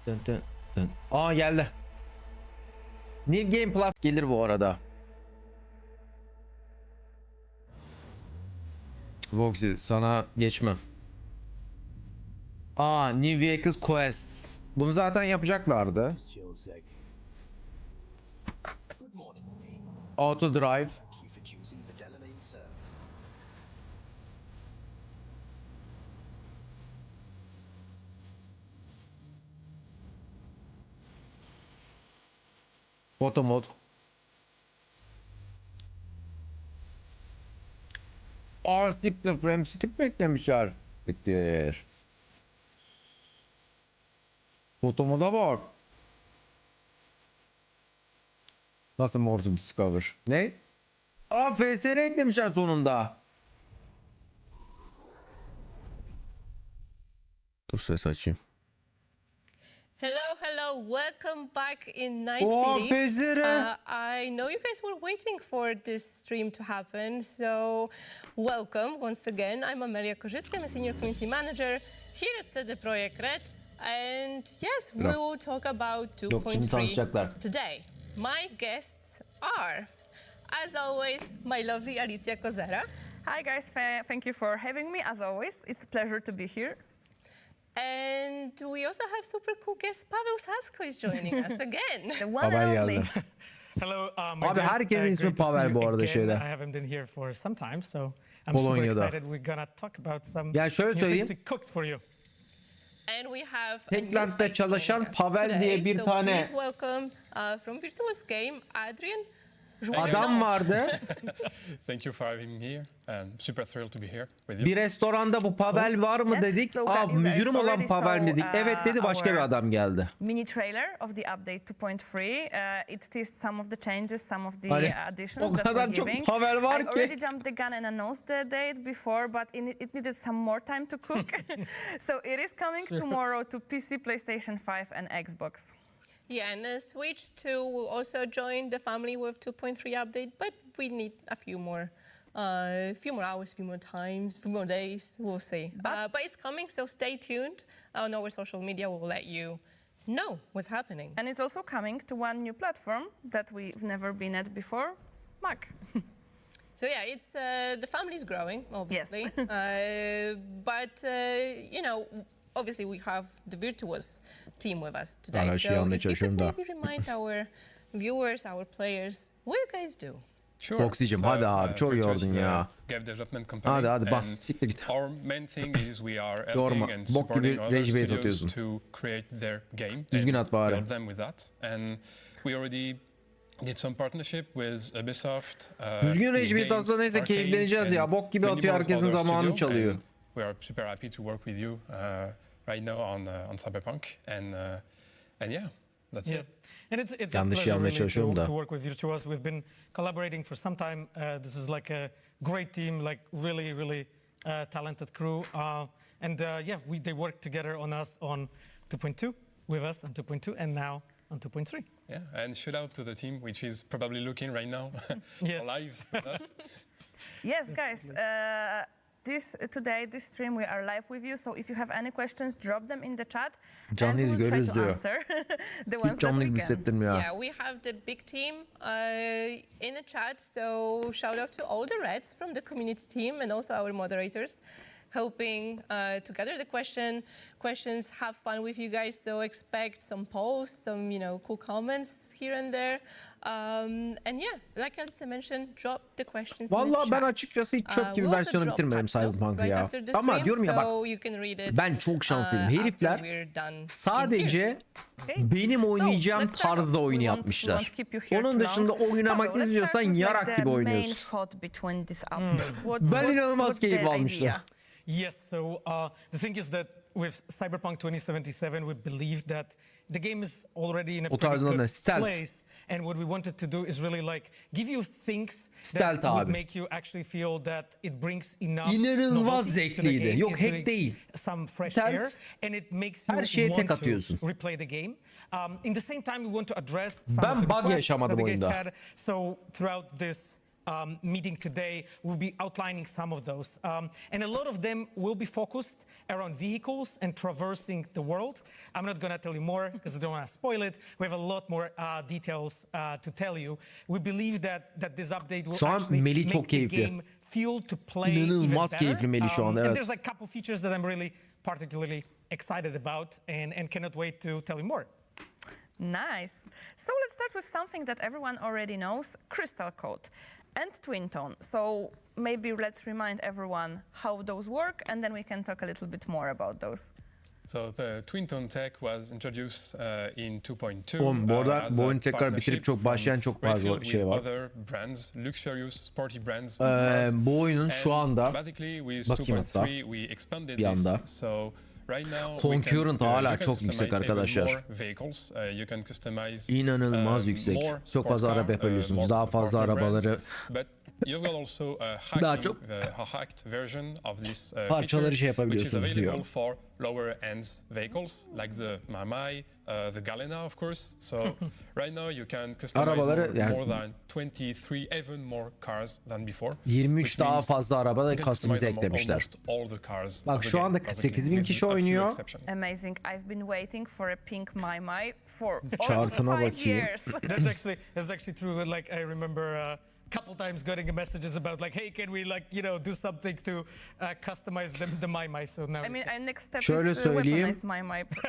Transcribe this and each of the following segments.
Dın dın dın. Aa geldi. New Game Plus gelir bu arada. Voxy sana geçmem. Aa, New Vehicles Quest. Bunu zaten yapacaklardı. Auto Drive. Photo mod. Stickler frame stick beklemişler. Bittir. Photo moda bak. Nasıl More to Discover? Ne? Aa, FSR eklemişler sonunda. Dur ses açayım. Hello, welcome back in Night Oh, City. FSR. I know you guys were waiting for this stream to happen, so welcome once again. I'm Amelia Korzycka, I'm a senior community manager here at CD Projekt Red, and yes, we will talk about 2.3 today. My guests are, as always, my lovely Alicia Kozera. Hi guys, thank you for having me. As always, it's a pleasure to be here. And we also have super cool guest Paweł Sasko is joining us again. The one and only. Hello, Abi herkesin ismi Pavel bu arada şeyde. I haven't been here for some time, so I'm super excited. We're gonna talk about some ya şöyle söyleyeyim. we cooked for you. And we have Techland'da çalışan Pavel diye bir tane please welcome from Virtuos Game, Adrian. adam vardı. Thank you for having me here. Super thrilled to be here with you. Bir restoranda bu Pavel var mı dedik. Aa, müdürüm olan Pavel mi dedik. Evet dedi, başka bir adam geldi. Mini trailer of the update 2.3. It teased some of the changes, some of the additions that we're giving. O kadar çok Pavel var I ki. already jumped the gun and announced the date before, but it needed some more time to cook. So it is coming tomorrow to PC, PlayStation 5 and Xbox. Yeah, and Switch 2 will also join the family with 2.3 update, but we need a few more hours, few more times, few more days. We'll see. But it's coming, so stay tuned. On our social media, we'll let you know what's happening. And it's also coming to one new platform that we've never been at before, Mac. So yeah, it's the family's growing, obviously. Yes. But you know, obviously we have the Virtuos team with us today. Her şeyi anlamaya if you could çalışıyorum da. maybe remind our viewers, our players, what you guys do? Sure. Foxy'cim hadi abi, çok Virtuos yordun is a ya. game development company. Hadi bak, and siktir git. Our main thing is we are Yorma, helping and bok gibi supporting other rage bait studios atıyorsun. to create their game. Düzgün and at bari. help them with that. And we already did some partnership with Ubisoft. Düzgün rage bait atsa neyse, keyifleneceğiz ya. Bok gibi atıyor, herkesin zamanını çalıyor. We are super happy to work with you right now on Cyberpunk, and yeah, that's it. And it's a pleasure really to work with Virtuos. We've been collaborating for some time. This is like a great team, like really talented crew. And yeah, they work together on us on 2.2, with us on 2.2, and now on 2.3. Yeah, and shout out to the team, which is probably looking right now live with us. Yes, guys. Today, this stream, we are live with you. So if you have any questions, drop them in the chat. Canlı and we'll try görürüz to diyor. answer the ones Hiç canlı that gibi we can. hissettim ya. Yeah, we have the big team in the chat. So shout out to all the Reds from the community team and also our moderators, helping to gather the questions, have fun with you guys. So expect some posts, some cool comments here and there. And yeah, like Alice mentioned, drop the questions in the Vallahi chat. ben açıkçası hiç çöp gibi versiyonu bitirmedim Cyberpunk'ı ya. Ama diyorum ya bak, ben çok şanslıyım. Herifler sadece benim oynayacağım tarzda oyunu yapmışlar. Onun dışında oynamak istiyorsan yarak gibi oynuyorsun. Ben inanılmaz keyif almıştım. Yes, so the thing is that with Cyberpunk 2077, we believe that the game is already in a pretty good place. And what we wanted to do is really like give you things that would make you actually feel that it brings enough İnanılmaz zevkliydi. Yok, hack değil. Some fresh air, and it makes you her şeye tek want atıyorsun. to replay the game. In the same time, we want to address some Ben of the bug requests yaşamadım that the guys oyunda. had. So throughout this meeting today, we'll be outlining some of those. And a lot of them will be focused around vehicles and traversing the world. I'm not going to tell you more because I don't want to spoil it. We have a lot more details to tell you. We believe that this update will actually Melih make çok the keyifli. game feel to play even İnanılmaz better. keyifli Melih şu anda, And evet. there's like a couple features that I'm really particularly excited about and cannot wait to tell you more. Nice. So let's start with something that everyone already knows, Crystal Code and Twin Tone. So maybe let's remind everyone how those work, and then we can talk a little bit more about those. So the Twin Tone tech was introduced in 2.2. Oğlum bu arada bu oyunu tekrar bitirip çok başlayan çok fazla şey var. Other brands, luxurious, sporty brands. Bu oyunun şu anda bakayım hatta bir anda. Concurrent hala çok yüksek arkadaşlar. İnanılmaz yüksek. Çok fazla araba yapabiliyorsunuz. Daha fazla arabaları daha çok parçaları şey yapabiliyorsunuz diyor. Lower end vehicles like the Mamai, the Galena, of course. So right now you can customize more than 23, even more cars than before. 23 daha fazla araba da customize eklemişler. Bak şu anda 48.000 kişi oynuyor. Amazing. I've been waiting for a pink Mamai for Chartına 5 bakayım. years. That's actually true. Like I remember couple times getting messages about like, hey, can we like, you know, do something to customize the My. So now. I mean, our next step Şöyle is to söyleyeyim. weaponize My,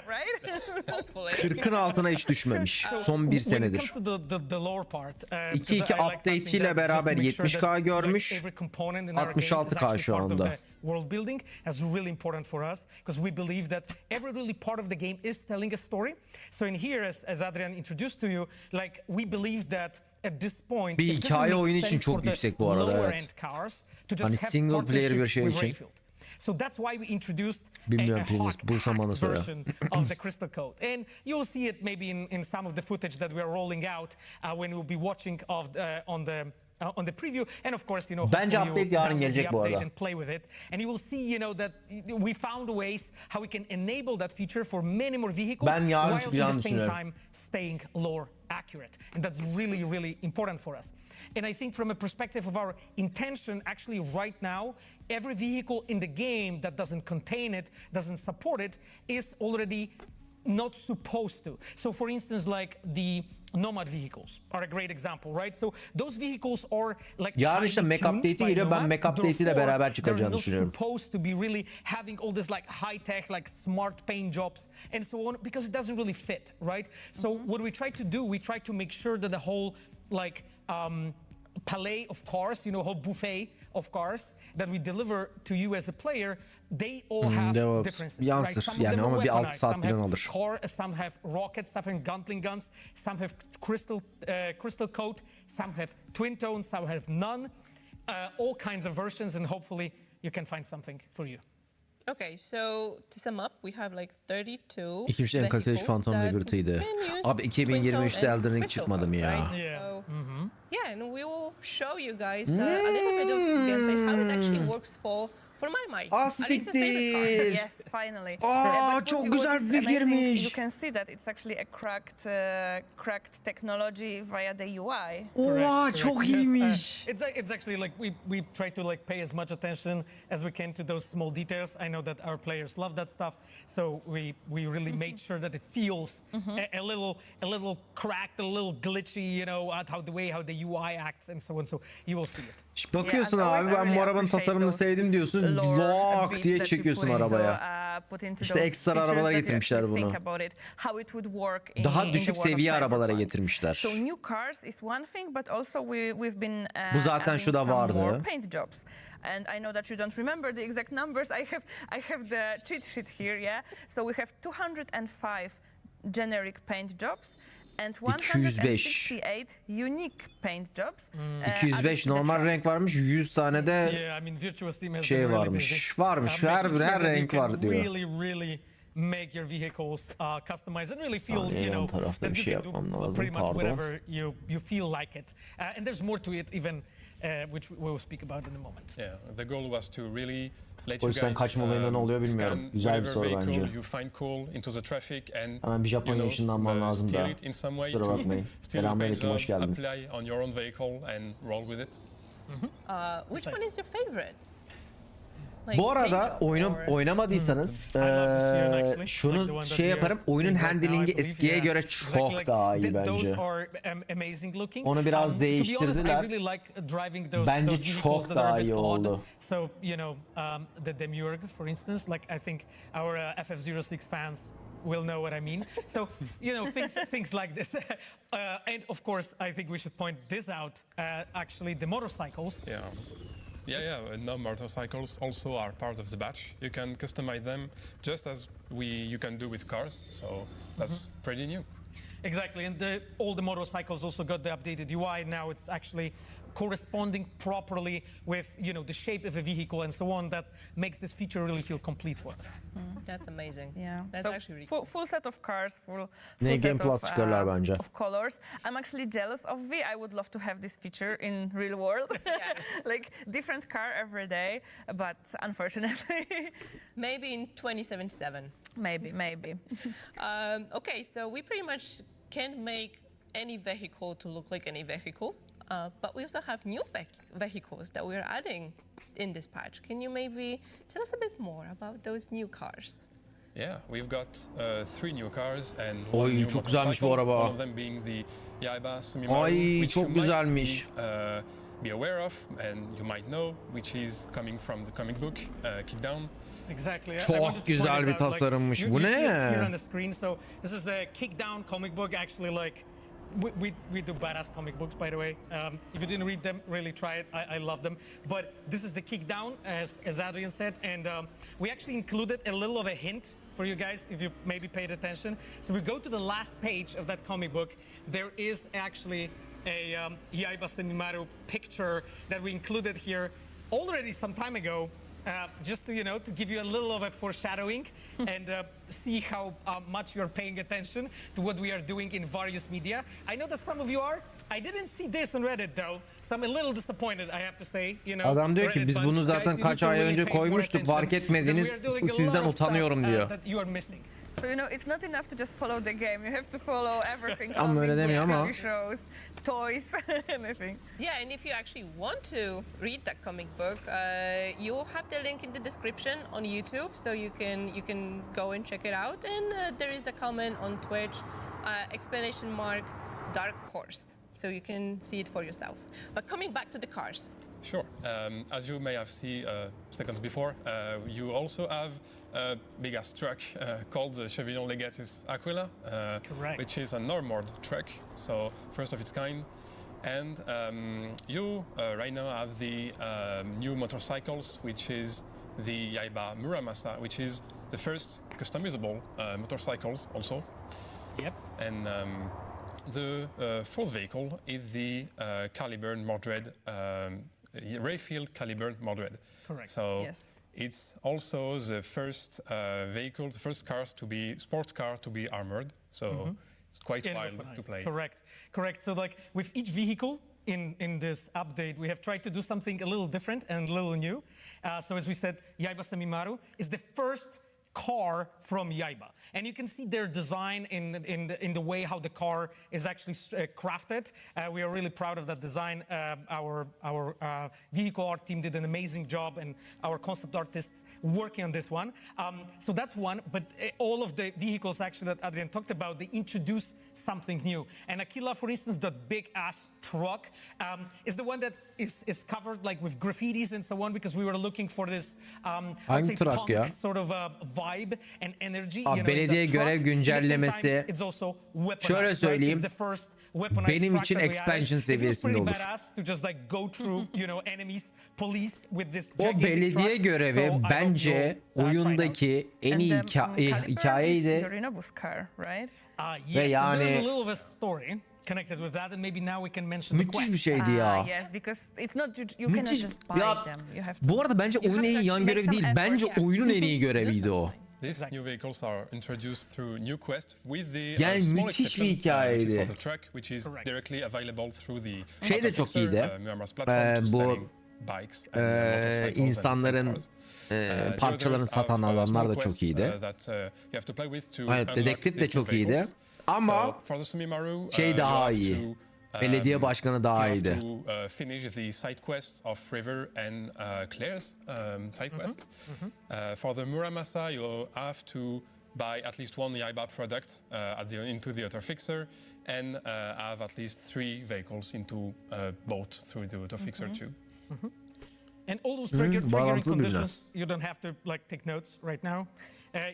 right? Hopefully. 40'ın altına hiç düşmemiş. Son bir senedir. 2.2 update ile beraber 70K görmüş. 66K şu anda. World building is really important for us because we believe that every really part of the game is telling a story. So in here, as Adrian introduced to you, like we believe that at this point, bir hikaye oyunu için çok yüksek bu arada, evet. Hani single player bir şey için. So that's why we introduced Bilmiyorum, a hot version of the Crystal Code. And you'll see it maybe in some of the footage that we are rolling out when we'll be watching on the preview, and of course, you know, bence update yarın gelecek bu arada. And play with it, and you will see, you know, that we found ways how we can enable that feature for many more vehicles while at the same time staying lore accurate, and that's really, really important for us. And I think from a perspective of our intention, actually right now, every vehicle in the game that doesn't contain it, doesn't support it, is already not supposed to. So for instance, like the Nomad vehicles are a great example, right? So those vehicles are like yarın işte Mac update'i geliyor. Ben Mac update'i ile beraber çıkacağını düşünüyorum. They're not supposed to be really having all this like high tech, like smart paint jobs and so on, because it doesn't really fit, right? So what we try to do, we try to make sure that the whole like palette of cars, you know, whole buffet of cars that we deliver to you as a player, they all have differences, right? Some of them are weaponized, some have core, some have rockets, some have Gatling guns, some have crystal coat, some have twin tone, some have none, all kinds of versions, and hopefully you can find something for you. Okay, so to sum up, we have like 32 İkinci en kaliteli Phantom Liberty'ydi. Abi 2023'te Elden Ring çıkmadı mı ya? Yeah, and we will show you guys a little bit of gameplay, how it actually works for my. Siktir. Yes, finally. Çok güzel bir girmiş. You can see that it's actually a cracked technology via the UI. Çok iyiymiş. It's actually like we try to like pay as much attention as we can to those small details. I know that our players love that stuff, so we really made sure that it feels a little cracked, a little glitchy, you know, how the UI acts and so on. So you will see it. Bakıyorsun abi, ben bu arabanın tasarımını sevdim diyorsun. Lock diye çekiyorsun arabaya. İşte ekstra arabalara getirmişler bunu. Daha düşük seviye arabalara getirmişler. Bu zaten şu da vardı. And I know that you don't remember the exact numbers. I have the cheat sheet here, yeah. So we have 205 generic paint jobs. And 168 unique paint jobs. 205 normal renk varmış, 100 tane de şey varmış. Varmış, her renk var diyor. Really make your vehicles customized and really feel, you know, that you can do pretty much whatever you feel like it. And there's more to it even, which we will speak about in a moment. Yeah, the goal was to really o yüzden kaçma olayında ne oluyor bilmiyorum. Güzel bir soru bence. Hemen bir Japonya ışınlanmam lazım da. Kusura bakmayın. Selamünaleyküm, hoş geldiniz. Which one is your favorite? Bu arada oyunu oynamadıysanız şunu şey yaparım, oyunun handlingi eskiye göre çok daha iyi bence. Onu biraz değiştirdiler. Bence çok daha iyi oldu. So, you know, the demiurge, for instance, like I think our FF06 fans will know what I mean. So, you know, things like this. And of course, I think we should point this out. Actually, the motorcycles. Yeah. Now motorcycles also are part of the batch. You can customize them just as you can do with cars. So that's pretty new. Exactly, and all the motorcycles also got the updated UI. Now it's actually corresponding properly with, you know, the shape of a vehicle and so on. That makes this feature really feel complete for us. That's amazing. Yeah, that's so actually really full set of cars, full Game set Plus çıkarlar bence. of colors. I'm actually jealous of V. I would love to have this feature in real world. Like different car every day, but unfortunately. Maybe in 2077. Maybe. Okay, so we pretty much can make any vehicle to look like any vehicle. But we also have new vehicles that we're adding in this patch. Can you maybe tell us a bit more about those new cars? Yeah, we've got 3 new cars and Oy, one new çok güzelmiş bu motorcycle. araba. One of them being the Yaiba Sumimaru, Ay, which çok you might güzelmiş. be aware of, and you might know, which is coming from the comic book Kickdown. Exactly. Çok güzel bir tasarımmış. Bu ne? Here on the screen. So this is a Kickdown comic book. Actually, like we do badass comic books, by the way. If you didn't read them, really try it. I love them. But this is the Kickdown, as Adrian said, and we actually included a little of a hint for you guys if you maybe paid attention. So we go to the last page of that comic book. There is actually a Yaiba Semimaru picture that we included here already some time ago. Just to, you know, to give you a little of a foreshadowing and see how much you're paying attention to what we are doing in various media. I know that some of you are. I didn't see this on Reddit though, so I'm a little disappointed, I have to say. You know, Adam diyor ki biz bunu zaten kaç ay önce koymuştuk, fark etmediniz, sizden utanıyorum diyor. So you know, it's not enough to just follow the game. You have to follow everything. Ama öyle demiyor ama. Shows, toys, anything. Yeah, and if you actually want to read that comic book, you'll have the link in the description on YouTube, so you can go and check it out. And there is a comment on Twitch, !Dark Horse, so you can see it for yourself. But coming back to the cars. Sure. As you may have seen seconds before, you also have a big-ass truck called the Chevillon Legatus Aquila, which is an armored truck, so first of its kind. And you right now have the new motorcycles, which is the Yaiba Muramasa, which is the first customizable motorcycles also. Yep. And the fourth vehicle is the Caliburn Mordred, Rayfield Caliburn Mordred. Correct. So yes. It's also the first vehicle, the first sports car to be armored. So it's quite wild to play. Correct. So like with each vehicle in this update, we have tried to do something a little different and a little new. So as we said, Yaiba Semimaru is the first car from Yaiba, and you can see their design in the way how the car is actually crafted. We are really proud of that design. Our vehicle art team did an amazing job, and our concept artists working on this one. So that's one, but all of the vehicles actually that Adrian talked about, they introduce something new. And Aquila, for instance, that big ass truck is the one that is covered like with graffitis and so on, because we were looking for this Hangi truck ya? sort of vibe and energy. Belediye görev güncellemesi. Şöyle söyleyeyim. Benim için expansion seviyesinde olur. O belediye görevi bence oyundaki en iyi hikayeydi. Ve yani müthiş bir şeydi ya. Müthiş. Ya, bu arada bence oyunun en iyi yan görevi değil. Bence oyunun en iyi göreviydi o. These new vehicles are introduced through new quest with the yani müthiş bir hikayeydi. Which is directly available through the şey de çok iyiydi. Bu insanların parçalarını satan adamlar da çok iyiydi. Evet, dedektif de çok iyiydi. Ama şey daha iyi. Belediye başkanı daha you iyiydi. have to finish the side quests of River and Claire's side quests. For the Muramasa, you have to buy at least one Yaiba product into the auto fixer and have at least 3 vehicles into boat through the auto fixer too. And all those triggering conditions, you don't have to like take notes right now,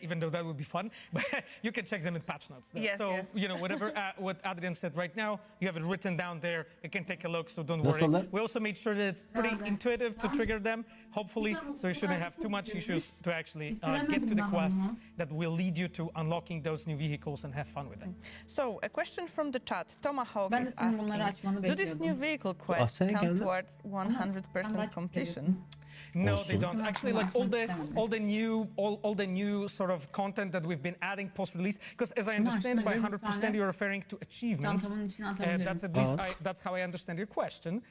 even though that would be fun. But you can check them in patch notes. Yes, so yes. you know whatever what Adrian said right now, you have it written down there. You can take a look, so don't worry. We also made sure that it's pretty intuitive to trigger them, hopefully, so you shouldn't have too much issues to actually get to the quest that will lead you to unlocking those new vehicles and have fun with them. So a question from the chat. Tomahawk Ben de is senin bunları açmanı asking, do this new bekliyordum. vehicle quest sen count geldin. towards 100% completion? No, they don't. Actually, like all the new sort of content that we've been adding post-release, because as I understand, by 100% you're referring to achievements. Çantamın içine atabilirim. That's at least that's how I understand your question.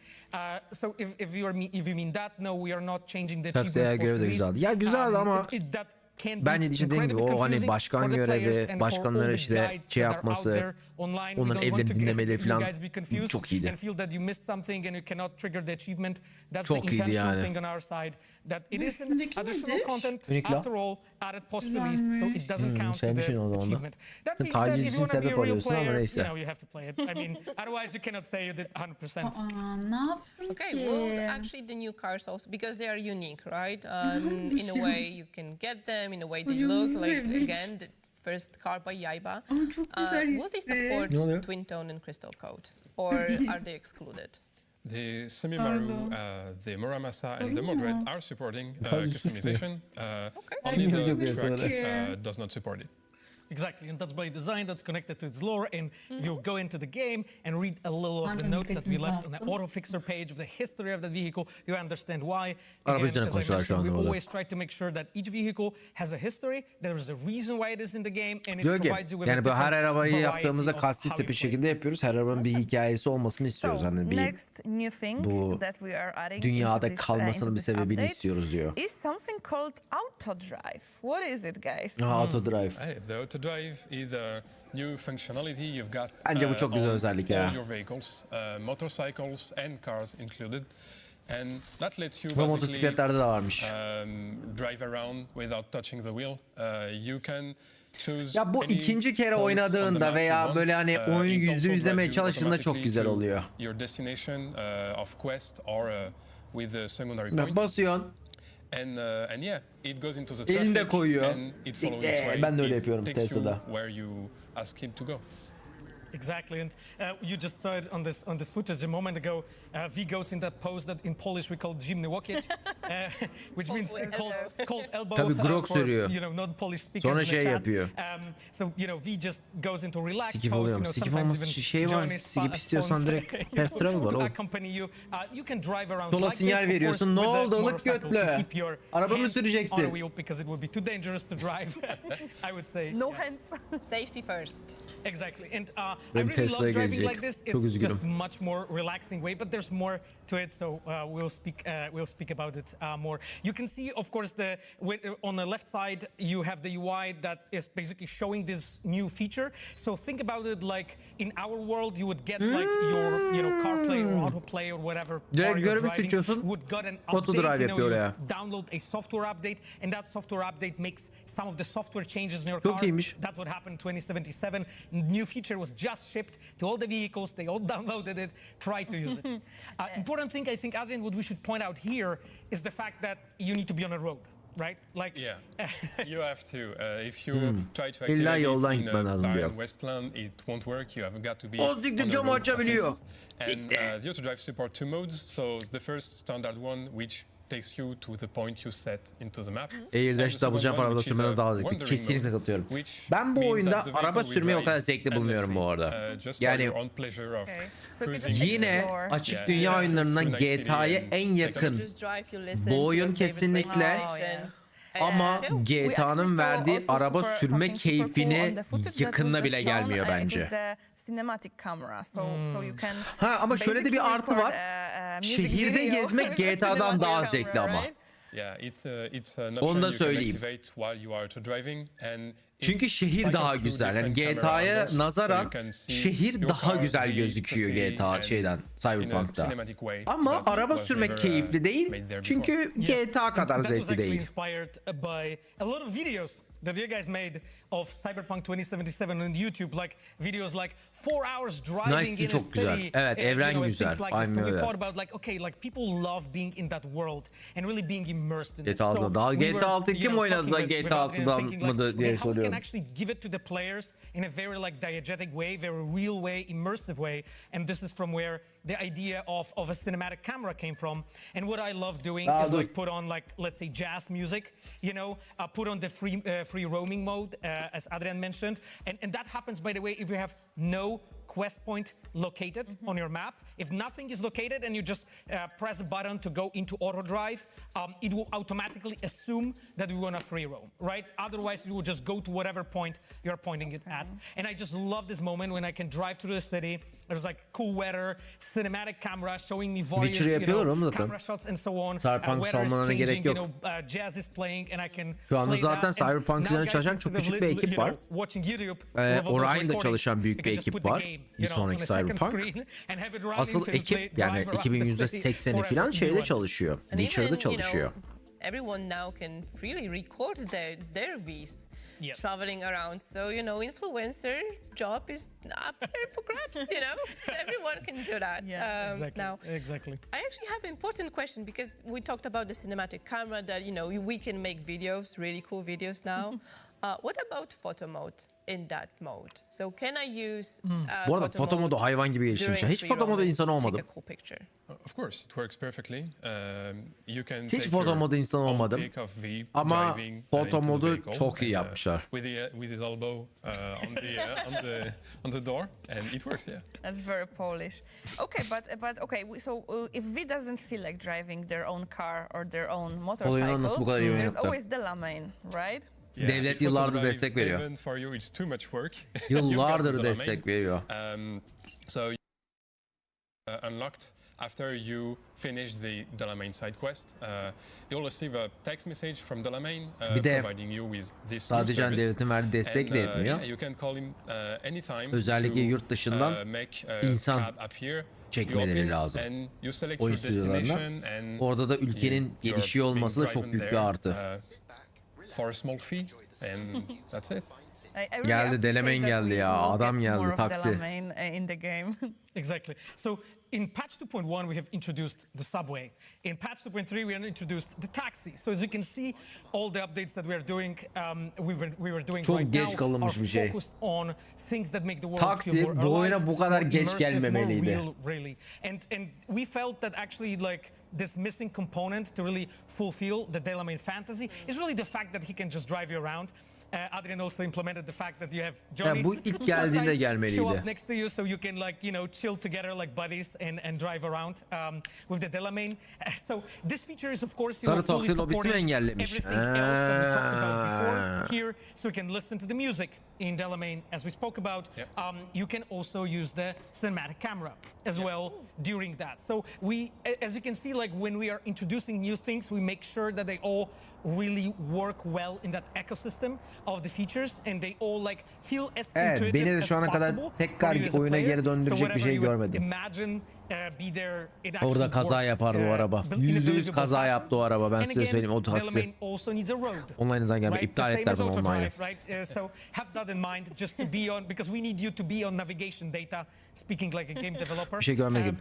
So if you mean that, no, we are not changing the Taksiye achievements göre de post-release. güzeldi. Ya güzeldi ama That can be bence işte dediğim gibi incredibly o hani confusing başkan for the players görevi, and for başkanları all the işte guides şey that are out yapması, there online. We onların don't want evleri to dinlemeleri get you falan guys be confused çok iyiydi. and feel that you missed something and you cannot trigger the achievement. That's Çok the iyiydi intentional yani. thing on our side. That it is üstündeki additional nedir? content Unikla. after all added post-release, so it doesn't count to the sevmişsin o zaman da. achievement. That being Taciz said, if için you want to be sebep a real oluyorsun ama player, neyse. you know, you have to play it. I mean, otherwise you cannot say you did 100%. Aa, ne yaptın Okay, ki? well, actually, the new cars also, because they are unique, right? In a way, you can get them, in a way, they look like, again, the first car by Yaiba. Ama çok güzel Will they hissi. support Ne oluyor? twin tone and crystal code? Or are they excluded? The Sumimaru, the Muramasa, and the Modred are supporting customization. Only the truck does not support it. Exactly, and that's by design, that's connected to its lore, and if you go into the game and read a little of the note that we left on the auto fixer page of the history of the vehicle, you understand why. Araba Again, üzerine as I konuşuyorlar şu mentioned, we anda orada. always try to make sure that each vehicle has a history, there is a reason why it is in the game, and it Diyor ki provides you with a yani bu her different arabayı variety yaptığımızda of kastis how you bir play. şekilde yapıyoruz. Her arabanın bir hikayesi olmasını istiyoruz. So Hani bir next new thing bu that we are adding dünyada into this, kalmasının into bir this sebebini update istiyoruz diyor. is something called auto drive. What is it, guys? Auto drive. Hey, the auto drive is a new functionality you've got Bence bu çok güzel on özellik ya. all your vehicles, motorcycles and cars included, and that lets you Bu basically motosikletlerde de varmış. drive around without touching the wheel. You can choose Ya bu any ikinci kere points on the oynadığında map veya you want. böyle hani oyunu It yüzde also yüz izlemeye drives you çalıştığında çok automatically güzel to oluyor. your destination of quest or with the secondary Ya point. basıyorsun. And yeah, it goes into the Elinde traffic koyuyor. and it follows its way. Ben de öyle It yapıyorum takes you Tesla'da. where you ask him to go. Exactly, and you just saw it on this footage a moment ago. V goes in that pose that in Polish we call Jimny Łokieć, which means called elbow. Tabii grok for, sürüyor. you know, non-Polish speakers Sonra in the şey chat. yapıyor. So you know, V just goes into relaxed Sikip pose. oluyor You mu? know, Sikip sometimes olması even şey var. join his Sikip sponsor, istiyorsan direkt you know, test travel var to oğlum. accompany you. You can drive around Sola like sinyal this, of veriyorsun. course, Ne with the oldu ılık motorcycle, so götlü? keep your Araba mı hands süreceksin? on the wheel because it would be too dangerous to drive. I would say. No Yeah. hands. Safety first. Exactly, and I Benim really love Tesla'ya driving gelecek. like this. Çok It's üzgünüm. just much more relaxing way, but there's more to it. So we'll speak about it more. You can see, of course, on the left side you have the UI that is basically showing this new feature. So think about it like in our world you would get like your CarPlay or AutoPlay or whatever Direkt car you're görevi driving seçiyorsun, would get an Auto update. Drive You know, yapıyor you oraya. download a software update, and that software update makes some of the software changes in your Çok car. iyiymiş. That's what happened in 2077. New feature was just shipped to all the vehicles. They all downloaded it, tried to use it. Important thing, I think, Adrian, what we should point out here is the fact that you need to be on a road, right? Like, Yeah, you have to. If you try to İlla activate yoldan it in gitmen lazım diyor. Bayern Westland, it won't work. You have got to be O on siktir, the camı road açabiliyor. at least. And the auto drive support 2 modes. So the first standard one, which takes you to the point you set into the map. Eğer And the dash second double jump one, arabada which is sürmeden a daha zevkli. wandering Kesinlikle mode, katılıyorum. which Ben bu means oyunda that the vehicle araba will sürmeyi o drive kadar zevkli bulmuyorum bu endlessly, arada. just for Yani your own pleasure of Okay. So cruising. it's yine Explore. açık Yeah, dünya yeah, oyunlarından through Night City GTA'ya and en yakın. Just drive, you listen Bu to oyun your favorite kesinlikle recommendation. ama Two. GTA'nın verdiği araba sürme keyfini yakınına bile gelmiyor It is bence. the cinematic camera, so you can. Ha ama şöyle de bir basically artı record var. a music Şehirde video gezmek with a GTA'dan cinematic daha camera, zevkli ama. right? Yeah, it's an Onu option da you can söyleyeyim. activate while you are driving and Çünkü şehir daha güzel. Yani GTA'ya nazaran şehir daha güzel gözüküyor GTA Cyberpunk'ta. Ama araba sürmek keyifli değil. Çünkü GTA kadar zevkli değil. That you guys made of Cyberpunk2077 on YouTube, like videos like 4 hours driving in a çok güzel. city. Evet, evren güzel. Aynen öyle. We thought about like, okay, like people love being in that world and really being immersed in it. GTA'da daha GTA 6 kim oynadı da GTA 6'dan mı diye soruyorum. How we can actually give it to the players in a very like diegetic way, very real way, immersive way. And this is from where the idea of a cinematic camera came from. And what I love doing is like put on like, let's say, jazz music, you know, put on the free roaming mode, as Adrian mentioned. And that happens, by the way, if you have no quest point located on your map. If nothing is located and you just press a button to go into auto drive, it will automatically assume that we want to free roam, right? Otherwise, you will just go to whatever point you're pointing it at. And I just love this moment when I can drive through the city. There's like cool weather, cinematic camera showing me various, you know, camera shots and so on. Cyberpunk salmalarına gerek yok. Jazz is playing and I can Şu anda zaten Cyberpunk üzerine çalışan çok küçük bir ekip var. Orion'da çalışan büyük bir ekip var. Bir sonraki Cyberpunk. Asıl ekip yani ekibin %80'i falan şeyde çalışıyor. Witcher'da çalışıyor. Everyone now can freely record their Vs. Yes. Traveling around, so you know, influencer job is up there for grabs. You know, everyone can do that. Yeah, exactly. Now, exactly. I actually have an important question because we talked about the cinematic camera that you know we can make videos, really cool videos now. What about photo mode in that mode? So can I use Bu arada foto modu hayvan gibi geliştirmiş. Hiç foto modu insan olmadım. Of course, it works perfectly. You can Hiç foto modu insan olmadım. Ama foto modu çok iyi yapmışlar. With his elbow on the door, and it works. Yeah. That's very Polish. Okay, but okay. So if V doesn't feel like driving their own car or their own motorcycle, there's always Delamain, right? Devlet yıllardır destek veriyor. Yıllardır destek veriyor. So unlocked after you finish the Delamain side quest, you'll receive a text message from Delamain providing you with this sadece devletin verdiği destek de yetmiyor. You can call him anytime. Özellikle yurt dışından insan çekmeleri lazım. Oyun stüdyolarına. Orada da ülkenin gelişiyor olması da çok büyük bir artı. For a small fee, and that's it. Geldi, Delamain geldi ya. Adam geldi, taksi. In the game. Exactly. So in patch 2.1 we have introduced the subway. In patch 2.3 we have introduced the taxi. So as you can see, all the updates that we are doing, we were doing çok right geç now kalınmış bir şey. focused on things that make the world Taksi feel more bu oyuna alive, bu kadar more geç immersive, gelmemeliydi. more real, really. And we felt that actually like this missing component to really fulfill the Delamain fantasy is really the fact that he can just drive you around. Adrian also implemented the fact that you have Johnny bu ilk geldiğinde gelmeliydi. show up next to you so you can like, you know, chill together like buddies and drive around with the Delamain. So this feature is of course, you know, fully supporting everything else that we talked about before here, so you can listen to the music in Delamain as we spoke about. You can also use the cinematic camera as well during that. So we, as you can see, like when we are introducing new things, we make sure that they all really work well in that ecosystem of the features and they all like feel as intuitive beni de as şu ana kadar possible tekrar for you as a oyuna player. geri döndürecek bir şey görmedim. Imagine, be there, it Orada kaza yapardı o araba. %100 kaza yaptı o araba, ben size söyleyeyim, o taksi. Online'dan gelme, iptal ettiler bunu online. So have that in mind just to be on, because we need you to be on navigation data, speaking like a game developer. Bir şey görmedim.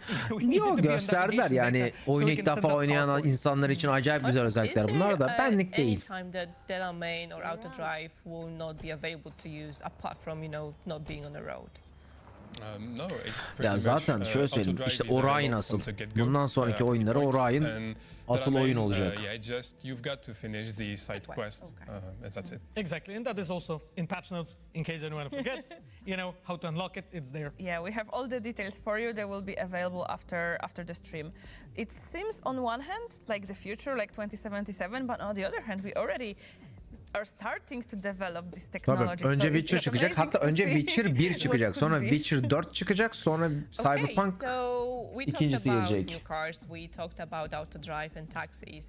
Yok, gösterdiler yani oyunu ilk defa oynayan insanlar için acayip güzel özellikler bunlar da benlik değil. Anytime that Delamain or AutoDrive will not be available to use apart from, you know, not being on the road. Ya zaten şöyle söyleyeyim, işte Orion asıl. Bundan sonraki oyunları Orion asıl oyun olacak. Exactly, and that is also in patch notes in case anyone forgets. You know how to unlock it. It's there. Yeah, we have all the details for you. They will be available after the stream. It seems on one hand like the future, like 2077, but on the other hand, we already are starting to develop this Tabii technology. önce So it's Witcher çıkacak. amazing Hatta to önce see Witcher 1 what çıkacak. could Sonra be. Witcher 4 çıkacak. Sonra Cyberpunk Okay, so we talked ikincisi about gelecek. new cars, we talked about auto drive and taxis.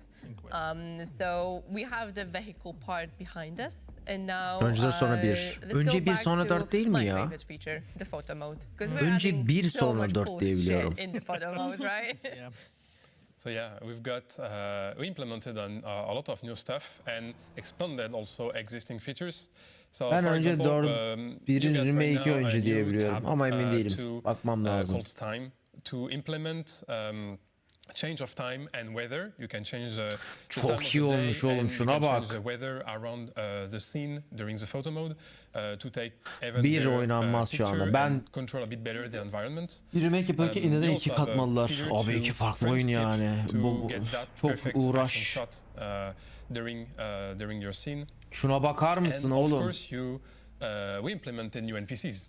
So we have the vehicle part behind us, and now Önce de sonra bir. let's Önce go bir back sonra to 4 değil mi my ya? favorite feature, the photo mode. 'Cause we're Önce adding bir so sonra much 4 cool diye shit biliyorum. in the photo mode, right? Yeah. So yeah, we've got we implemented a lot of new stuff and expanded also existing features. So Ben for önce example, 1'in you got remake right now önce a diye new biliyorum tab, ama emin değilim. to, Bakmam lazım. called time to implement change of time and weather. You can change the Çok time of the iyi day olmuş oğlum, and şuna you can bak. change the weather around the scene during the photo mode to take even Bir better, oynanmaz şu anda. picture Ben- and control a bit better the environment. Bir remake yapıyorken You inadına also 2 have a katmalılar. figure Abi to 2 farklı frame oyun skip yani. to Bu get that çok perfect action uğraş. shot, during your scene. Şuna bakar mısın And of oğlum? course, we implemented new NPCs.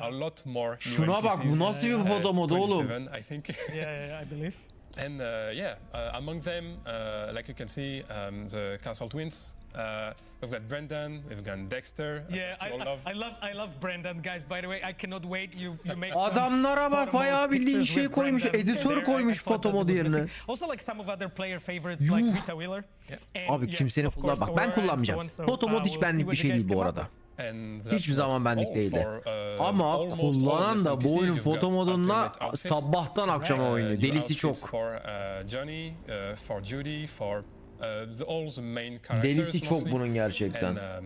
A lot more new Şuna bak, bu NPCs, nasıl bir foto modu oğlum? 27, I think. Yeah, I believe. And among them, like you can see, the Castle Twins. We've got Brendan, we've got Dexter. Yeah, which you all love. I love Brendan, guys. By the way, I cannot wait. You make Adamlara bak, photo bayağı mode bildiğin pictures şey with koymuş, Brendan editör there. koymuş I thought foto that modu was yerine. missing. Also, like some of other player favorites, like Rita Wheeler. And Abi kimsenin of course, kullan bak ben Aurora and so kullanmayacağım. on, so, Foto mod hiç we'll see benlik bir what şey you değil guys bu come up arada. with. And Hiçbir that's zaman not benlik all değildi. for, Ama almost all kullanan the da bu NPCs. oyunun You've foto got modunda alternate outfits. sabahtan akşama oynuyor. New Delisi outfits çok. For Johnny, for Judy, for all the main characters. Delisi çok mostly. bunun gerçekten. And,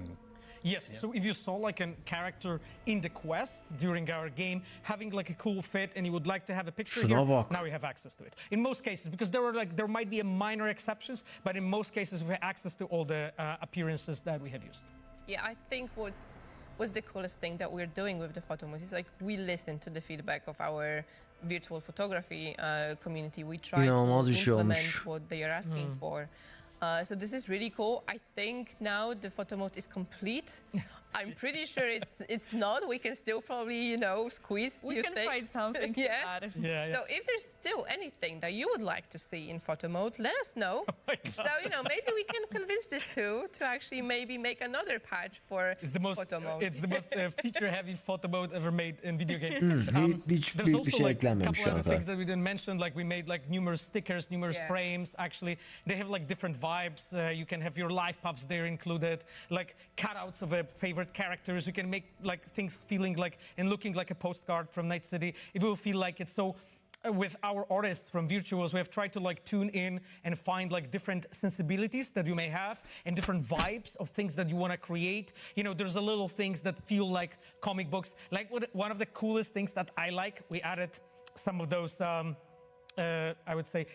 Yes, so if you saw like a character in the quest during our game having like a cool fit and you would like to have a picture Şuna here, bak. now we have access to it. In most cases, because there might be a minor exceptions, but in most cases we have access to all the appearances that we have used. Yeah, I think what's the coolest thing that we're doing with the photo mode is like we listen to the feedback of our virtual photography community. We try İnanılmaz to bir şey implement olmuş. what they are asking for. So this is really cool. I think now the photo mode is complete. I'm pretty sure it's not. We can still probably, squeeze We few can things. find something to Yeah. add. Yeah, So if there's still anything that you would like to see in photo mode, let us know. So, maybe we can convince this to actually maybe make another patch for photo mode. It's the most feature-heavy photo mode ever made in video games. Hiç There's büyük bir also şey like a eklenmemiş couple şu other anda. things that we didn't mention, like we made like numerous stickers, numerous Yeah. frames. Actually, they have like different vibes. You can have your life puffs there included, like cutouts of favorite characters. We can make like things feeling like and looking like a postcard from Night City. It will feel like it. So with our artists from Virtuos, we have tried to like tune in and find like different sensibilities that you may have and different vibes of things that you want to create. There's a little things that feel like comic books. Like one of the coolest things that I like, we added some of those, I would say,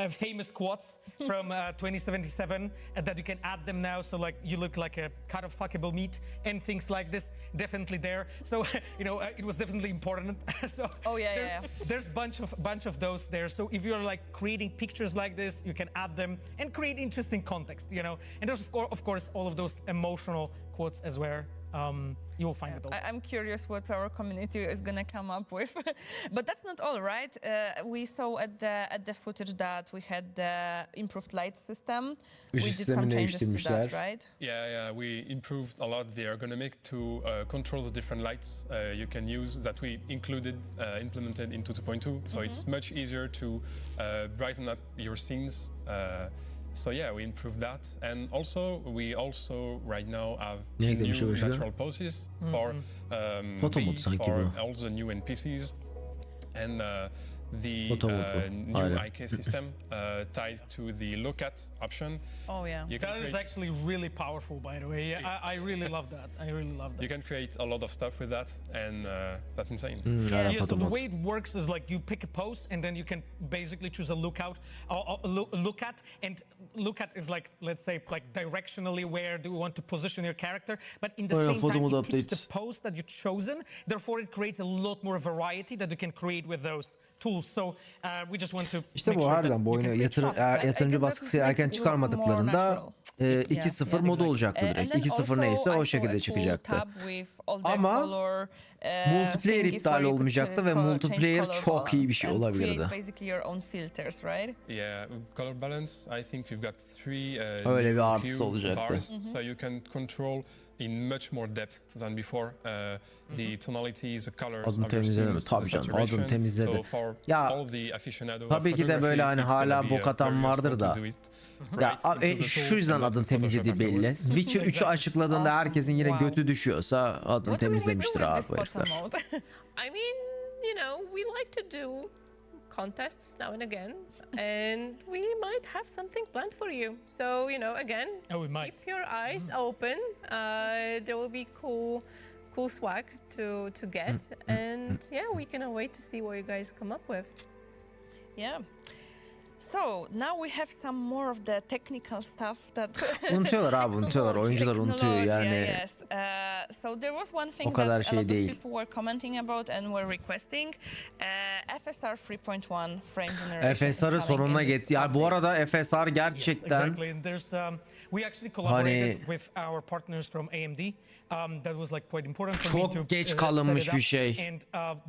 famous quotes from 2077 that you can add them now, so like you look like a cut of fuckable meat and things like this, definitely there. So it was definitely important. So Oh, yeah. there's bunch of those there. So if you're like creating pictures like this, you can add them and create interesting context. And there's of course all of those emotional quotes as well. You will find it all. I'm curious what our community is gonna come up with, but that's not all, right? We saw at the footage that we had the improved light system. We did some changes to that, right? Yeah, we improved a lot the ergonomic to control the different lights you can use that we implemented into 2.2. So it's much easier to brighten up your scenes. So yeah, we improved that, and we also right now have new natural poses for for all the new NPCs, and the new IK system tied to the look at option. Oh yeah. That is actually really powerful, by the way. I really love that. You can create a lot of stuff with that, and that's insane. Yeah, so the way it works is like you pick a pose and then you can basically choose a look at, and look at is like, let's say, like directionally where do you want to position your character, but in the same time it keeps the pose that you've chosen. Therefore, it creates a lot more variety that you can create with those tools. So we just want to İşte make bu sure harbiden that bu you oyunu can create trust. yatırımcı baskısı erken çıkarmadıklarında 2-0 modu olacaktı direkt. 2-0 neyse o şekilde çıkacaktı. Ama multiplayer iptal olmayacaktı ve multiplayer çok iyi bir şey olabilirdi. Yeah, with color balance, I think we've got 3 Öyle bir new artısı hue olacaktı. bars, so you can control in much more depth than before the tonalities, the colors Adını of your temizledi mi? scenes, Tabii the canım, saturation. adını temizledi. So for Ya, all of the aficionado tabii of ki de böyle hani photography, it's hala gonna be, bok atan very vardır useful da. to do it Ya right into the şu tool yüzden and not adın in Photoshop temizlediği belli. afterwards. Witcher 3'ü açıkladığında herkesin yine götü düşüyorsa adını temizlemiştir abi bu herifler. I mean, you know, we like to do contests now and again, and we might have something planned for you. So, you know, again, we might. keep your eyes open. There will be cool swag to get, and yeah, we cannot wait to see what you guys come up with. Yeah. So now we have some more of the technical stuff that Unutuyorlar abi, unutuyorlar. Oyuncular unutuyor yani. Yes. So there was one thing O kadar that a şey lot değil. of people were commenting about and were requesting. FSR 3.1 frame generation. FSR'ı sonuna getir. Ya bu arada FSR gerçekten Yes, exactly. And there's we actually collaborated with our partners from AMD. That was like quite important for me to çok geç set kalınmış it bir up. şey. And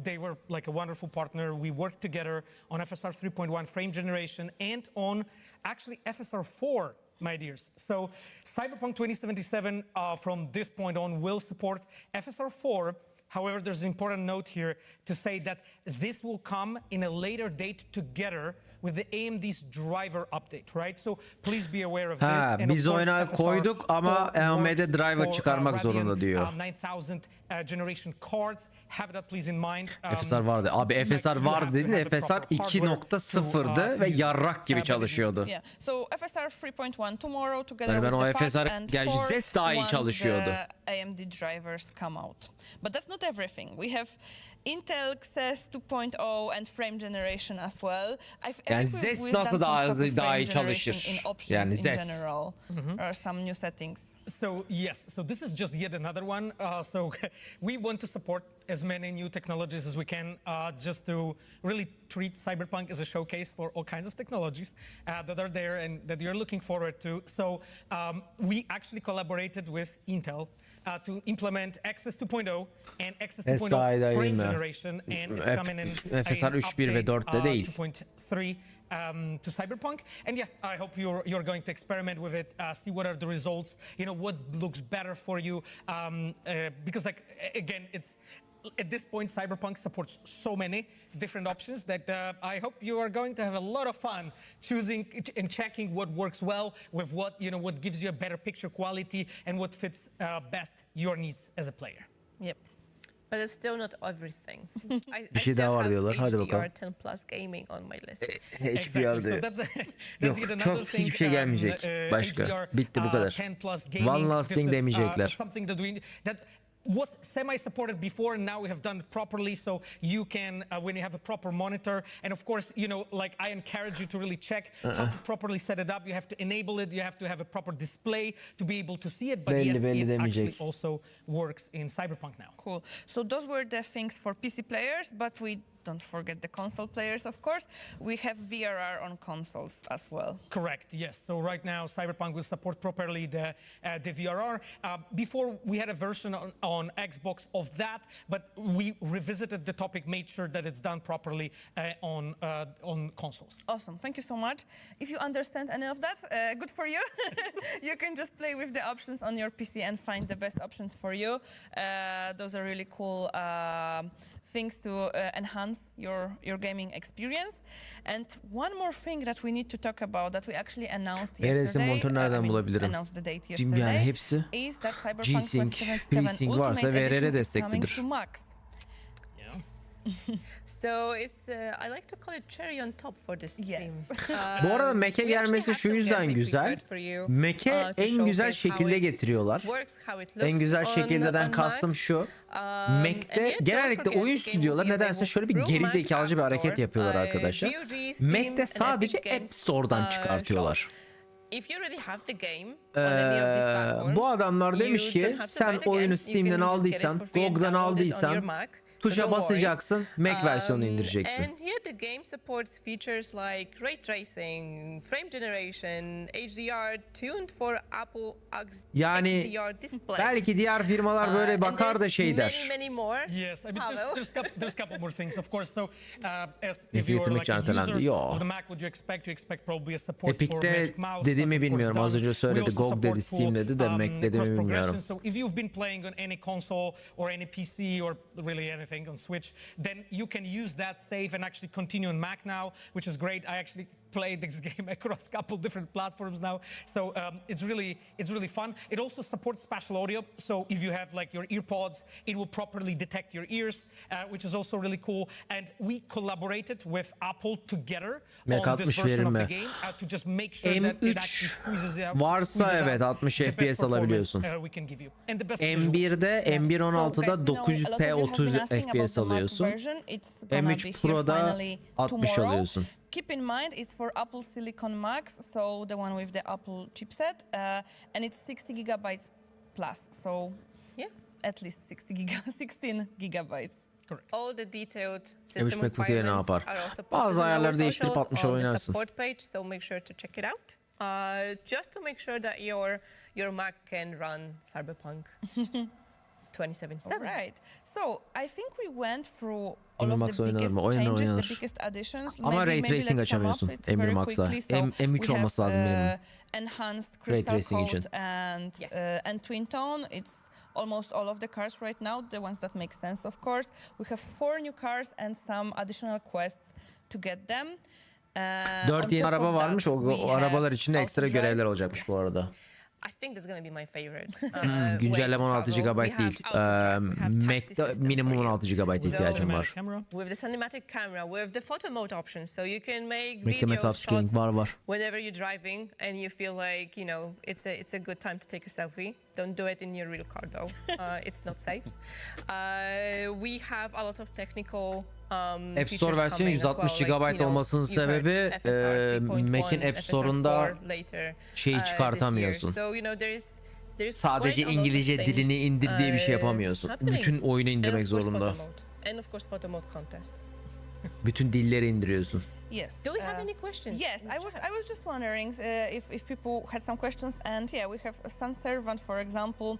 they were like a wonderful partner. We worked together on FSR 3.1 frame generation and on actually FSR 4. My dears. So Cyberpunk 2077 from this point on will support FSR 4. However, there's an important note here to say that this will come in a later date together with the AMD's driver update, right? So please be aware of this. And biz of course, oyuna FSR koyduk ama 4 AMD works driver for, çıkarmak zorunda diyor. 9000 generation cards. Have that please in mind. FSR vardı. Abi FSR vardı dedi de FSR 2.0'dı ve yarrak gibi çalışıyordu. Yeah. So FSR 3.1 tomorrow together Yani ben with o the patch FSR and gerçi 4 ses daha iyi once çalışıyordu. the AMD drivers come out. But that's not everything. We have Intel Access 2.0 and frame generation as well. Yani Zest nasıl daha iyi çalışır? Yani Zest. General, or some new settings. So yes, so this is just yet another one. So we want to support as many new technologies as we can, just to really treat Cyberpunk as a showcase for all kinds of technologies that are there and that you're looking forward to. So we actually collaborated with Intel to implement Access 2.0 and Access 2.0 frame generation, and it's coming in FSR 3.1 ve 4'te değil. 2.3 to Cyberpunk. And yeah, I hope you're going to experiment with it, see what are the results, you know, what looks better for you, because like again, it's at this point Cyberpunk supports so many different options that I hope you are going to have a lot of fun choosing and checking what works well with what gives you a better picture quality and what fits best your needs as a player. Yep. But it's still not everything. Bir şey daha var diyorlar. Hadi bakalım. HDR 10 Plus gaming on my list. HDR diyor. Yok, çok hiçbir şey gelmeyecek. Başka. Bitti bu kadar. One last thing demeyecekler. Was semi-supported before, and now we have done it properly, so you can, when you have a proper monitor, and of course, you know, like I encourage you to really check how to properly set it up. You have to enable it, you have to have a proper display to be able to see it, but yes, it actually also works in Cyberpunk now. Cool. So those were the things for PC players, but we don't forget the console players, of course. We have VRR on consoles as well. Correct, yes. So right now, Cyberpunk will support properly the VRR. Before, we had a version on Xbox of that, but we revisited the topic, made sure that it's done properly on consoles. Awesome, thank you so much. If you understand any of that, good for you. You can just play with the options on your PC and find the best options for you. Those are really cool things to enhance your gaming experience. And one more thing that we need to talk about that we actually announced yesterday. Announced the date yesterday. Yani hepsi is that Cyberpunk G-Sync, 2077 P-Sync varsa Ultimate VRR Edition is coming desteklidir. to Max. So it's I like to call it cherry on top for this stream. Bu arada Mac'e gelmesi şu yüzden güzel. Mac'e en güzel şekilde getiriyorlar. En güzel şekildeden kastım şu. Mac'te genellikle oyun stüdyoları nedense şöyle bir geri zekalıcı bir hareket yapıyorlar arkadaşlar. Mac'te sadece App Store'dan çıkartıyorlar. Bu adamlar demiş ki sen oyunu Steam'den aldıysan, GOG'dan aldıysan Tuşa basacaksın, Mac versiyonunu indireceksin. And yeah, the game supports features like ray tracing, frame generation, HDR tuned for Apple Yani XDR display. belki diğer firmalar böyle bakar da şey der. Many more. Yes, I mean, there's a couple more things, of course. So, as Ne if you are like a fiyatını user Yo. of the Mac, would you expect probably a support for Epic'te Magic Mouse? dedi mi That's of course bilmiyorum. Az done. önce We söyledi. also GOG dedi, support Steam dedi de Mac dedi mi cross bilmiyorum. progression. So if you've been playing on any console or any PC or really anything on Switch, then you can use that save and actually continue on Mac now, which is great. I actually played this game across a couple different platforms now, so it's really fun. It also supports spatial audio, so if you have like your earpods, it will properly detect your ears, which is also really cool. And we collaborated with Apple together on this version of the game to just make sure that it actually squeezes out. Varsa evet 60 FPS alabiliyorsun. M1'de, M1.16'da 900p 30 FPS alıyorsun. M3 Pro'da 60 alıyorsun. Keep in mind, it's for Apple Silicon Max, so the one with the Apple chipset, and it's 60 gigabytes plus. So, Yeah. at least 16 gigabytes. Correct. All the detailed M3 system MacBook Air ne requirements yapar? are also posted Bazı on our ayarları değiştirip socials 60 on the oynarsın. support page, so make sure to check it out. Just to make sure that your Mac can run Cyberpunk 2077. All right. So I think we went through all Emir of Max the biggest oynanır mı? Oynanır, changes, oynanır. the biggest additions. Ama Ray Maybe Tracing let's sum up açamıyorsun it Emir very Max'la. quickly. So M3 we have, olması lazım minimum. Enhanced Ray crystal tracing için. code and Yes. and twin tone. It's almost all of the cars right now, the ones that make sense, of course. We have 4 new cars and some additional quests to get them. 4 yeni araba varmış. O arabalar için de ekstra görevler olacakmış bu arada. I think that's going to be my favorite. Güncelleme way to 16 travel. GB We have değil. auto-track, we have taxi Mac'te system minimum for you. 16 GB ihtiyacım var. Camera. With the cinematic camera, with the photo mode option, so you can make Mac'te video meta upscaling shots var. whenever you're driving and you feel like, you know, it's a good time to take a selfie. Don't do it in your real car though. It's not safe. We have a lot of technical App Store versiyonu 160 GB olmasının sebebi Mac'in App Store'unda şeyi çıkartamıyorsun. Sadece İngilizce dilini indir diye bir şey yapamıyorsun. Bütün oyunu indirmek zorunda. And of course photo mode contest. Bütün dilleri indiriyorsun. Yes. Do we have any questions? Yes, I was just wondering if people had some questions, and yeah, we have Sun Servant, for example,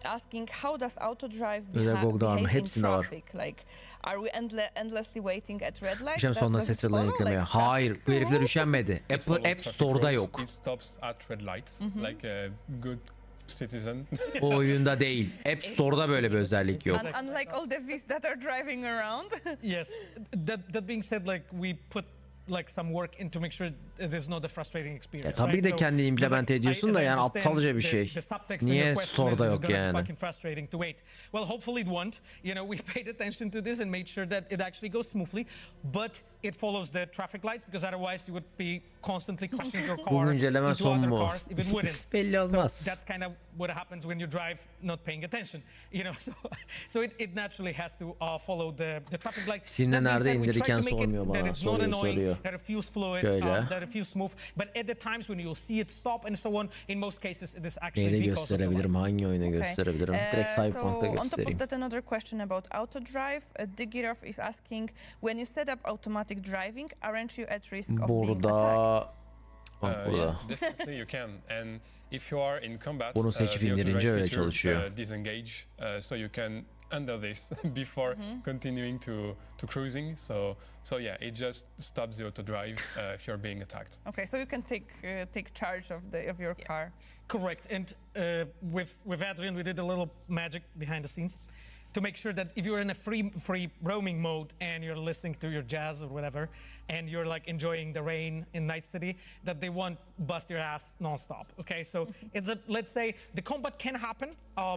asking how does auto drive behave in hepsinde var. traffic? Like, are we endlessly waiting at red lights? Şimdi sonunda ses yollarını eklemeye. Hayır, bu herifler üşenmedi. App Store'da yok. It stops at red lights, like a good citizen. O oyunda değil. App Store'da böyle bir özellik yok. Unlike all the Vs that are driving around. Yes. That being said, like we put like some work into make sure there's no the frustrating experience. Ya tabii right? de So, kendi implement because ediyorsun da yani understand aptalca bir the- şey. the subtext in Niye your question store'da is yok gonna be yani? fucking frustrating to wait. Well, hopefully it won't. You know, we paid attention to this and made sure that it actually goes smoothly. But it follows the traffic lights because otherwise you would be constantly crashing your car güncelleme into son other mu? cars if it wouldn't. Belli So olmaz. that's kind of what happens when you drive not paying attention. You know, so it naturally has to follow the traffic lights. Steam'de That being nerede said, we try indirirken to make it sormuyor that bana. it's not Soruyor, annoying, soruyor. that it feels fluid, Şöyle. that it feels smooth. But at the times when you'll see it stop and so on, in most cases it is actually Neyde because of the gösterebilirim? lights. Hangi oyuna gösterebilirim? Direkt Cyberpunk'ta So on top göstereyim. of that, another question about auto drive. Digirov is asking, when you set up automatic driving, aren't you at risk of being attacked? Burada... Bak burada. Yeah, definitely you can. And if you are in combat, Bunu seçip the auto indirince drive öyle feature, çalışıyor. disengage, so you can undo this before continuing to cruising. So yeah, it just stops the auto drive if you're being attacked. Okay, so you can take charge of your car. Correct. And with Adrian, we did a little magic behind the scenes to make sure that if you're in a free roaming mode and you're listening to your jazz or whatever, and you're like enjoying the rain in Night City, that they won't bust your ass nonstop. Okay, so it's a, let's say the combat can happen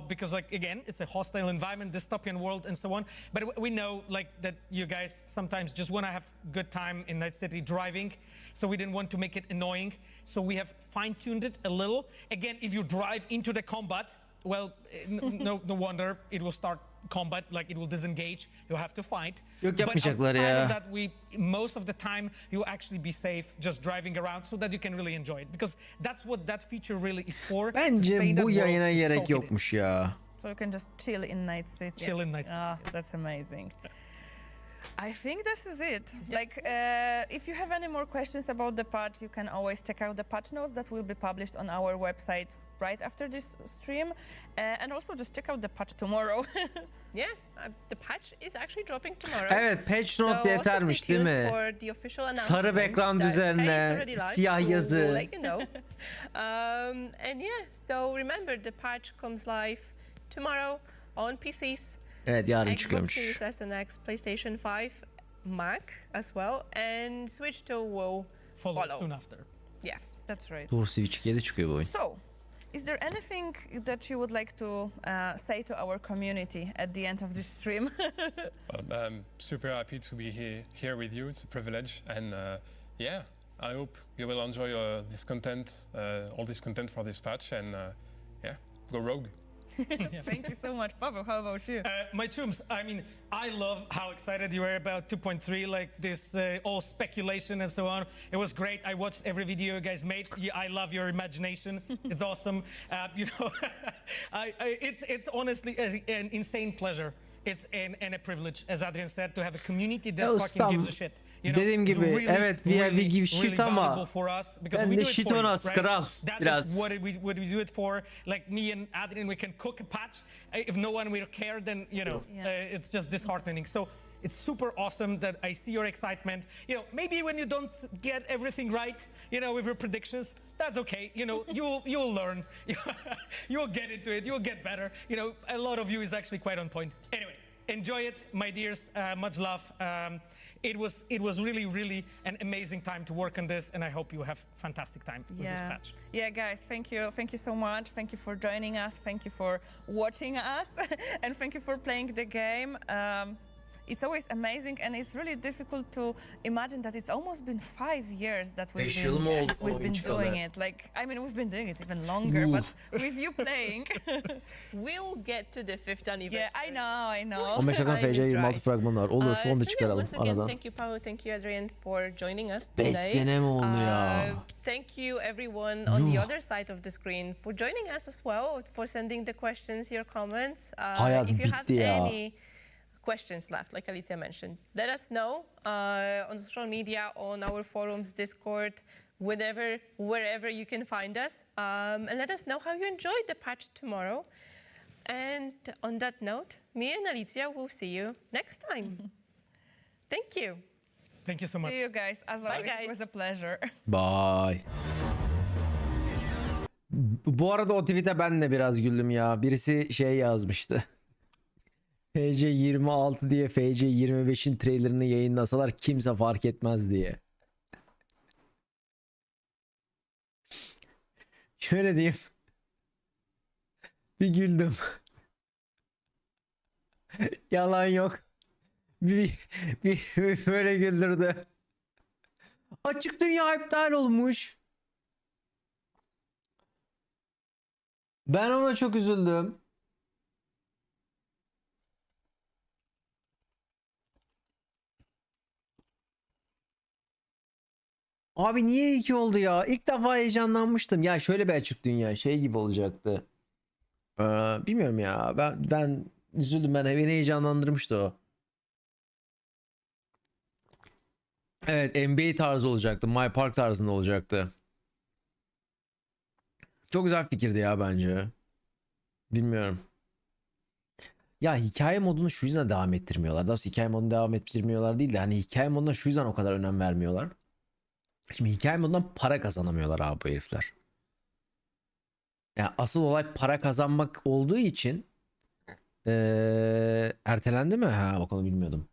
because like again, it's a hostile environment, dystopian world, and so on. But we know like that you guys sometimes just want to have good time in Night City driving, so we didn't want to make it annoying. So we have fine-tuned it a little. Again, if you drive into the combat, well, no wonder it will start combat, like it will disengage. You'll have to fight. Yok, But yapmayacaklar outside ya. of that, most of the time you'll actually be safe just driving around, so that you can really enjoy it, because that's what that feature really is for. to stay in Bence that bu world, yayına to gerek soak it in. yokmuş ya. So you can just chill in Night City. Chill in Night City. Ah, that's amazing. I think this is it. Like, if you have any more questions about the patch, you can always check out the patch notes that will be published on our website right after this stream. And also just check out the patch tomorrow. Yeah, the patch is actually dropping tomorrow. Evet, patch note yetermiş değil mi? Sarı background üzerine siyah yazı. And yeah, so remember the patch comes live tomorrow on PCs. Evet, yarın Xbox çıkıyormuş. Series S and X, PlayStation 5, Mac as well, and Switch 2 will follow soon after. Yeah, That's right. Doğru, Switch 2'ye de çıkıyor bu oyun. So, is there anything that you would like to say to our community at the end of this stream? Well, I'm super happy to be here with you. It's a privilege, and yeah, I hope you will enjoy this content, all this content for this patch, and yeah, go rogue. Thank you so much, Pavel. How about you? My Chums, I mean, I love how excited you were about 2.3, like this all speculation and so on. It was great. I watched every video you guys made. I love your imagination. It's awesome. You know, it's honestly an insane pleasure. It's and a privilege, as Adrian said, to have a community that fucking gives a shit. You know, dediğim gibi really, evet we give shit really ama valuable for us because ben we de do it shit for on you, us right? kral That biraz. is what we do it for. Like me and Adrian, we can cook a patch. If no one will care, then you know it's just disheartening. So it's super awesome that I see your excitement. You know, maybe when you don't get everything right, you know, with your predictions, that's okay. You know, you'll learn. You'll get into it. You'll get better. You know, a lot of you is actually quite on point. Anyway, enjoy it, my dears. Much love. It was really an amazing time to work on this, and I hope you have fantastic time with this patch. Yeah, guys, thank you so much. Thank you for joining us. Thank you for watching us, and thank you for playing the game. It's always amazing, and it's really difficult to imagine that it's almost been 5 years that we've been doing it. Like, I mean, we've been doing it even longer, but with you playing, we'll get to the 5th anniversary. Yeah, I know. 15 dakika FC 26 fragmanı var. Olur, onu da çıkaralım once again, aradan. thank you, Paolo. Thank you, Adrian, for joining us 5 today. sene mi oldu ya? Thank you, everyone on the other side of the screen, for joining us as well, for sending the questions, your comments. Hayat if you have bitti ya. any questions left, like Alicia mentioned, let us know on social media, on our forums, Discord, wherever you can find us, and let us know how you enjoyed the patch tomorrow. And on that note, me and Alicia will see you next time. Thank you. Thank you so much. See you guys. As always, guys. it was a pleasure. Bye. Bu arada o tweet'e ben de biraz güldüm ya. Birisi şey yazmıştı. FC26 diye FC25'in trailerını yayınlasalar kimse fark etmez diye. Şöyle diyeyim. Bir güldüm. Yalan yok. Bir böyle güldürdü. Açık dünya iptal olmuş. Ben ona çok üzüldüm. Abi niye 2 oldu ya? İlk defa heyecanlanmıştım. Ya şöyle bir açık dünya şey gibi olacaktı. Bilmiyorum ya. Ben üzüldüm. Beni heyecanlandırmıştı o. Evet, NBA tarzı olacaktı. My Park tarzında olacaktı. Çok güzel fikirdi ya bence. Bilmiyorum. Ya hikaye modunu şu yüzden devam ettirmiyorlar. Daha doğrusu hikaye modunu devam ettirmiyorlar değil de hani hikaye moduna şu yüzden o kadar önem vermiyorlar. Şimdi hikaye modundan para kazanamıyorlar abi bu herifler. Yani asıl olay para kazanmak olduğu için ertelendi mi? Ha, o konu bilmiyordum.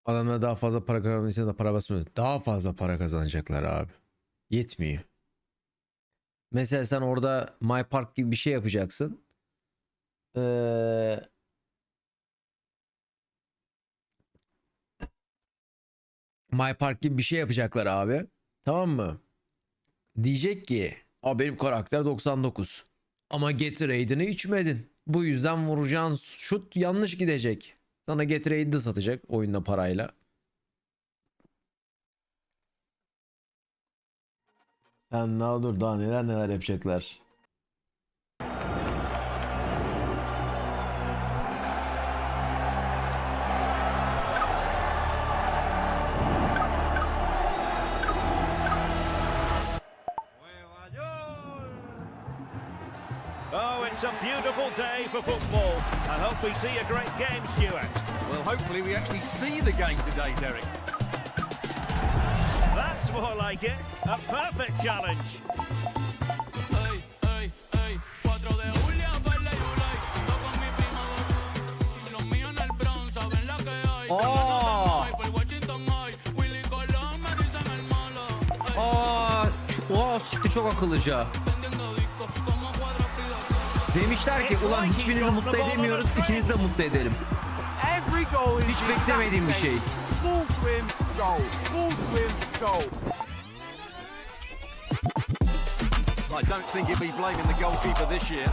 Adamlar daha fazla para kazanmışsa da para basmıyor. Daha fazla para kazanacaklar abi. Yetmiyor. Mesela sen orada My Park gibi bir şey yapacaksın. My Park gibi bir şey yapacaklar abi. Tamam mı? Diyecek ki benim karakter 99. Ama Gatorade'ini içmedin. Bu yüzden vuracağın şut yanlış gidecek. Sana Gatorade'i de satacak oyunda parayla. Sen daha dur, daha neler neler yapacaklar. Oh, it's a beautiful day for football. I hope we see a great game, Stuart. Well, hopefully we actually see the game today, Derek. That's more like it. A perfect challenge. Sikti, çok akıllıca. Demişler ki ulan hiçbirinizi mutlu edemiyoruz, ikinizi de mutlu edelim. Hiç beklemediğim bir şey. I don't think he'll be blaming the goalkeeper this year.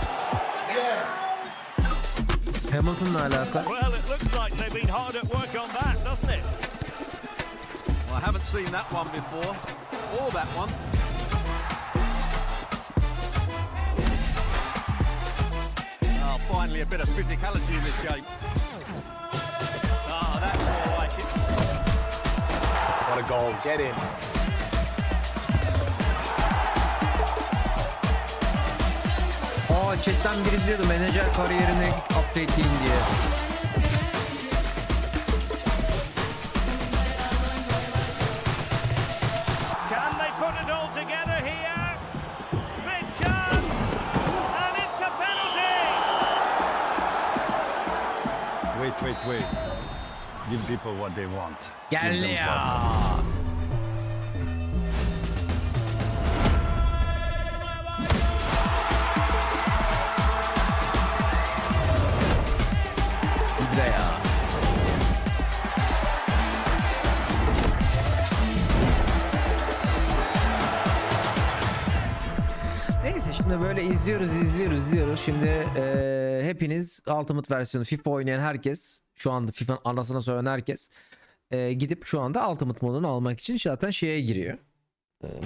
Hamilton'la alaka. Well, it looks like they've been hard at work on that, doesn't it? Well, I haven't seen that one before, or that one. Oh, finally a bit of physicality in this game. Oh, that's more like it. What a goal, get in. Chatten biri diyordu menajer kariyerini update'leyin diye. Can they put it all together here? Big chance! And it's a penalty! Wait. Give people what they want. Give Geldi them ya. İzle ya. Neyse şimdi böyle izliyoruz. Şimdi hepiniz Ultimate versiyonu FIFA oynayan herkes, şu anda FIFA'nın anasına söyleyen herkes gidip şu anda Ultimate modunu almak için zaten şeye giriyor.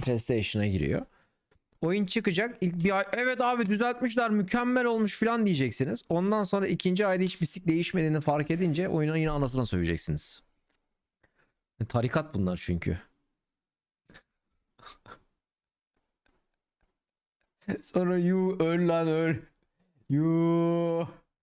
PlayStation'a giriyor. Oyun çıkacak. İlk bir ay evet abi düzeltmişler, mükemmel olmuş falan diyeceksiniz. Ondan sonra ikinci ayda hiçbir sik değişmediğini fark edince oyunun yine anasına söyleyeceksiniz. Tarikat bunlar çünkü. Sonra öl lan öl.